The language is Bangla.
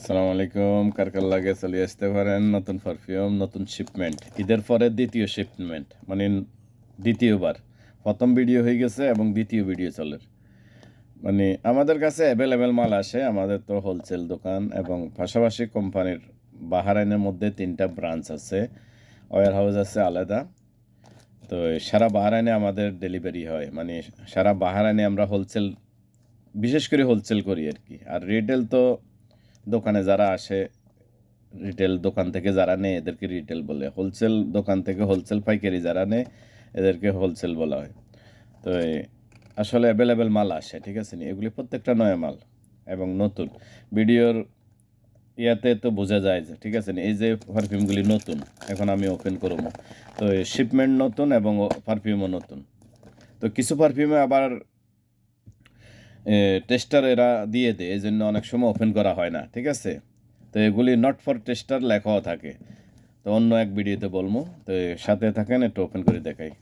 আসসালামু আলাইকুম। কার কার লাগে চলে আসতে পারেন। নতুন পারফিউম, নতুন শিপমেন্ট, ঈদের পরে দ্বিতীয় শিপমেন্ট, মানে দ্বিতীয়বার। প্রথম ভিডিও হয়ে গেছে এবং দ্বিতীয় ভিডিও চলে। মানে আমাদের কাছে অ্যাভেলেবেল মাল আসে। আমাদের তো হোলসেল দোকান এবং পাশাপাশি কোম্পানির বাহারাইনের মধ্যে 3টা ব্রাঞ্চ আছে, ওয়্যার হাউস আছে আলাদা। তো সারা বাহারাইনে আমাদের ডেলিভারি হয়, মানে সারা বাহারাইনে আমরা হোলসেল, বিশেষ করে হোলসেল করি আর কি। আর রিটেল তো দোকানে যারা আসে, রিটেল দোকান থেকে যারা নেয় এদেরকে রিটেল বলে, হোলসেল দোকান থেকে হোলসেল পাইকারি যারা নেয় এদেরকে হোলসেল বলা হয়। তো আসলে অ্যাভেলেবেল মাল আসে, ঠিক আছে নি, এগুলি প্রত্যেকটা নয়া মাল এবং নতুন। ভিডিওর ইয়াতে তো বোঝা যায় যে, ঠিক আছে নি, এই যে পারফিউমগুলি নতুন, এখন আমি ওপেন করবো। তো শিপমেন্ট নতুন এবং পারফিউমও নতুন। তো কিছু পারফিউমে আবার টেস্টার এরা দিয়ে দেয়, এই জন্য অনেক সময় ওপেন করা হয় না, ঠিক আছে। তো এগুলি নট ফর টেস্টার লেখাও থাকে। তো অন্য এক ভিডিওতে বলবো। তো সাথে থাকেন, একটু ওপেন করে দেখাই।